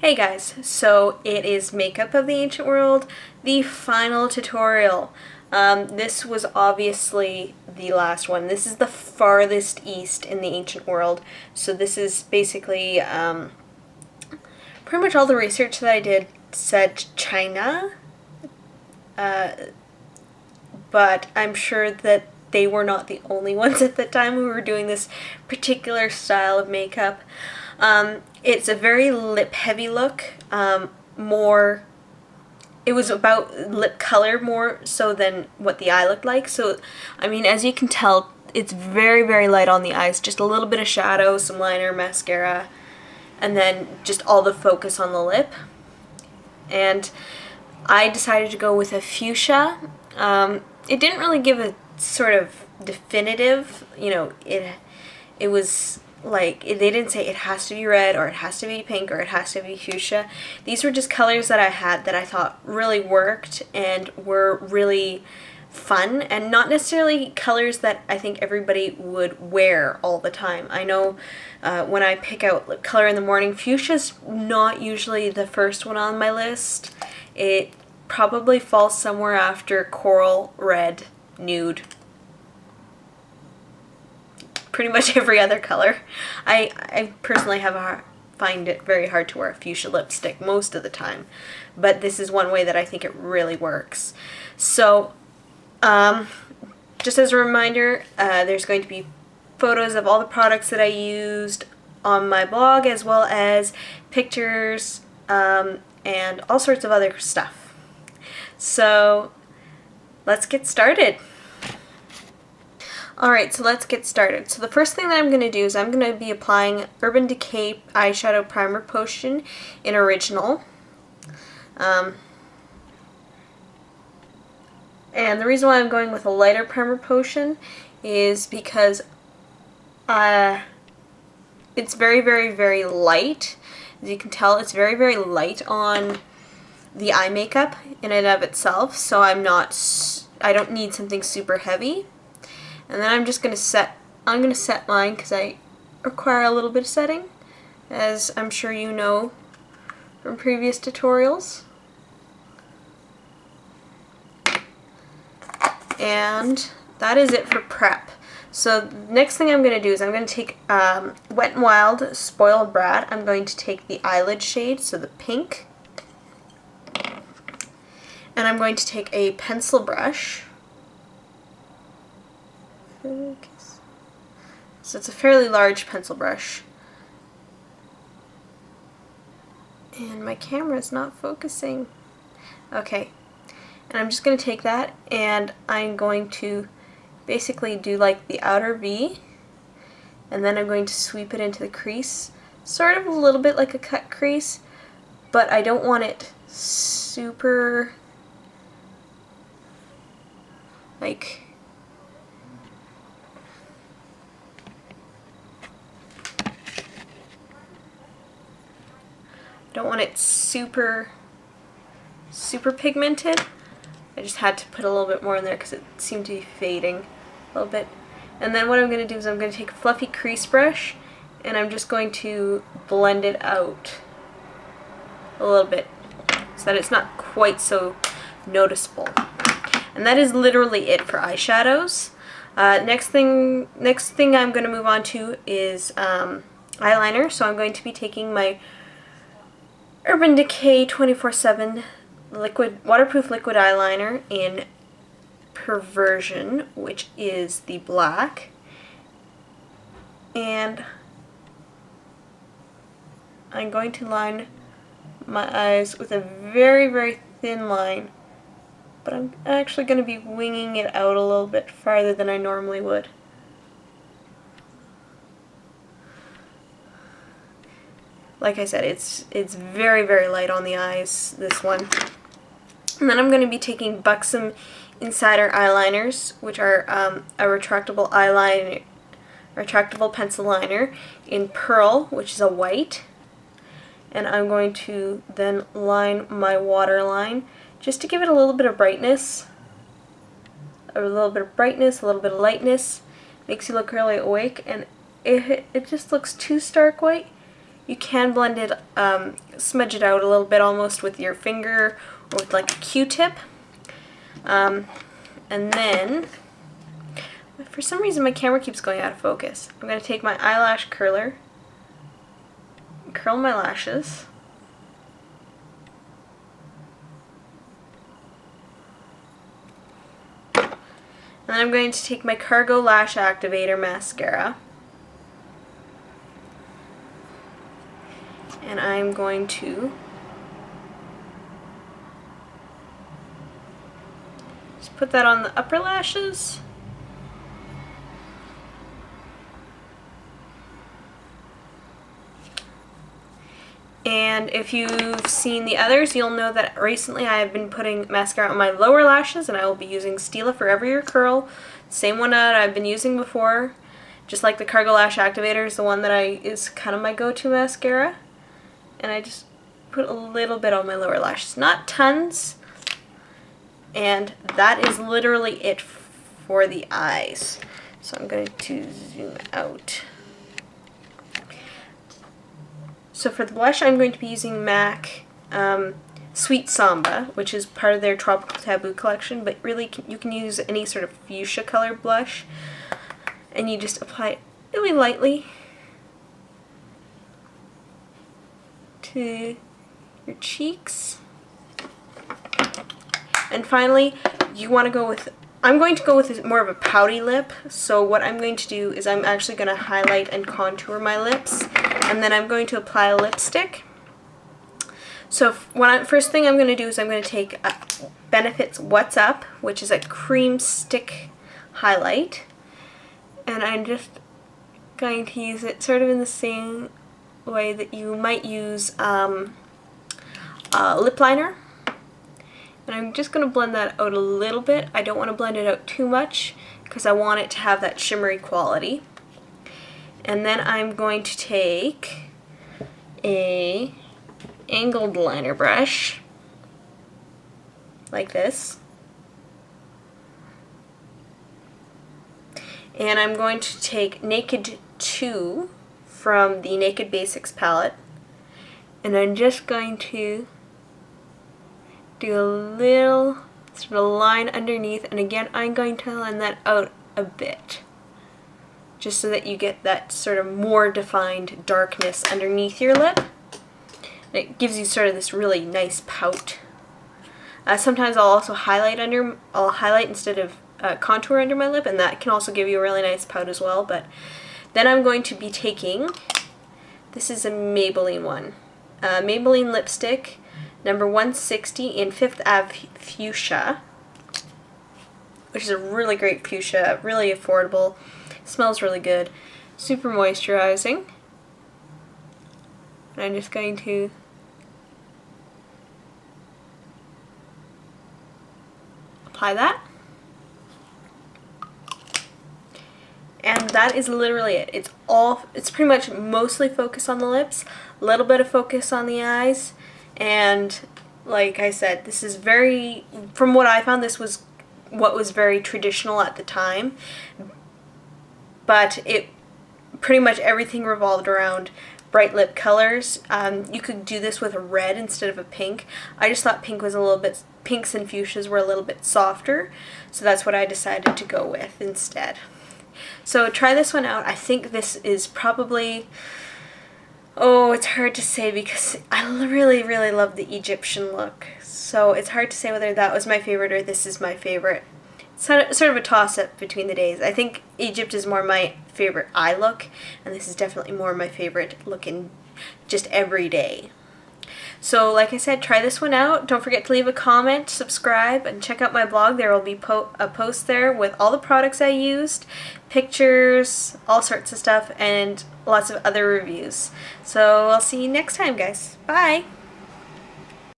Hey guys, so it is Makeup of the Ancient World, the final tutorial. This was obviously the last one. This is the farthest east in the ancient world, so this is basically pretty much all the research that I did said China, but I'm sure that they were not the only ones at the time who were doing this particular style of makeup. It's a very lip-heavy look, it was about lip color more so than what the eye looked like. So, I mean, as you can tell, it's very, very light on the eyes. Just a little bit of shadow, some liner, mascara, and then just all the focus on the lip. And I decided to go with a fuchsia. It didn't really give a sort of definitive, it was like, they didn't say it has to be red or it has to be pink or it has to be fuchsia. These were just colors that I had that I thought really worked and were really fun, and not necessarily colors that I think everybody would wear all the time. I know when I pick out lip color in the morning, fuchsia's not usually the first one on my list. It probably falls somewhere after coral, red, nude, pretty much every other color. I personally find it very hard to wear a fuchsia lipstick most of the time, but this is one way that I think it really works. So just as a reminder, there's going to be photos of all the products that I used on my blog, as well as pictures and all sorts of other stuff. So let's get started. Alright, so let's get started. So the first thing that I'm going to do is I'm going to be applying Urban Decay Eyeshadow Primer Potion in Original. And the reason why I'm going with a lighter primer potion is because it's very, very, very light. As you can tell, it's very, very light on the eye makeup in and of itself, so I don't need something super heavy. And then I'm just going to set mine because I require a little bit of setting, as I'm sure you know from previous tutorials. And that is it for prep. So next thing I'm going to do is I'm going to take Wet n Wild Spoiled Brat. I'm going to take the eyelid shade, so the pink. And I'm going to take a pencil brush. So it's a fairly large pencil brush. And my camera's not focusing. Okay. And I'm just going to take that and I'm going to basically do like the outer V, and then I'm going to sweep it into the crease, sort of a little bit like a cut crease, but I don't want it super like super pigmented. I just had to put a little bit more in there because it seemed to be fading a little bit. And then what I'm going to do is I'm going to take a fluffy crease brush and I'm just going to blend it out a little bit so that it's not quite so noticeable. And that is literally it for eyeshadows. Next thing I'm going to move on to is eyeliner. So I'm going to be taking my Urban Decay 24/7 waterproof liquid eyeliner in Perversion, which is the black, and I'm going to line my eyes with a very, very thin line, but I'm actually going to be winging it out a little bit farther than I normally would. Like I said, it's very, very light on the eyes, this one. And then I'm going to be taking Buxom Insider eyeliners, which are a retractable pencil liner in Pearl, which is a white. And I'm going to then line my waterline just to give it a little bit of brightness. A little bit of lightness. Makes you look really awake, and it just looks too stark white. You can blend it a smudge it out a little bit almost with your finger or with like a Q-tip. And then, for some reason my camera keeps going out of focus. I'm going to take my eyelash curler, curl my lashes. And then I'm going to take my Cargo Lash Activator Mascara. And I'm going to just put that on the upper lashes. And if you've seen the others, you'll know that recently I have been putting mascara on my lower lashes, and I will be using Stila Forever Your Curl. Same one that I've been using before. Just like the Cargo Lash Activator is the one that is kind of my go-to mascara. And I just put a little bit on my lower lashes, not tons. And that is literally it for the eyes. So I'm going to zoom out. So for the blush, I'm going to be using MAC Sweet Samba, which is part of their Tropical Taboo collection, but really you can use any sort of fuchsia color blush, and you just apply it really lightly to your cheeks. And finally, you want to go with, I'm going to go with more of a pouty lip, so what I'm going to do is I'm actually going to highlight and contour my lips, and then I'm going to apply a lipstick. So first thing I'm going to do is I'm going to take Benefit's What's Up, which is a cream stick highlight, and I'm just going to use it sort of in the same way that you might use a lip liner. And I'm just going to blend that out a little bit. I don't want to blend it out too much because I want it to have that shimmery quality. And then I'm going to take a angled liner brush like this. And I'm going to take Naked 2 from the Naked Basics palette. And I'm just going to do a little sort of line underneath, and again I'm going to line that out a bit just so that you get that sort of more defined darkness underneath your lip. And it gives you sort of this really nice pout. Sometimes I'll also highlight instead of contour under my lip, and that can also give you a really nice pout as well. But then I'm going to be taking, this is a Maybelline one, Maybelline lipstick number 160 in Fifth Ave Fuchsia, which is a really great fuchsia, really affordable, smells really good, super moisturizing. And I'm just going to apply that. And that is literally it. It's pretty much mostly focused on the lips, a little bit of focus on the eyes. And like I said, this is very, from what I found, this was what was very traditional at the time, but it pretty much everything revolved around bright lip colors. You could do this with a red instead of a pink. I just thought pink was a little bit, pinks and fuchsias were a little bit softer, so that's what I decided to go with instead. So try this one out. I think this is probably, oh, it's hard to say because I really, really love the Egyptian look. So it's hard to say whether that was my favorite or this is my favorite. It's sort of a toss-up between the days. I think Egypt is more my favorite eye look, and this is definitely more my favorite look in just every day. So like I said, try this one out. Don't forget to leave a comment, subscribe, and check out my blog. There will be a post there with all the products I used, pictures, all sorts of stuff, and lots of other reviews. So I'll see you next time, guys. Bye!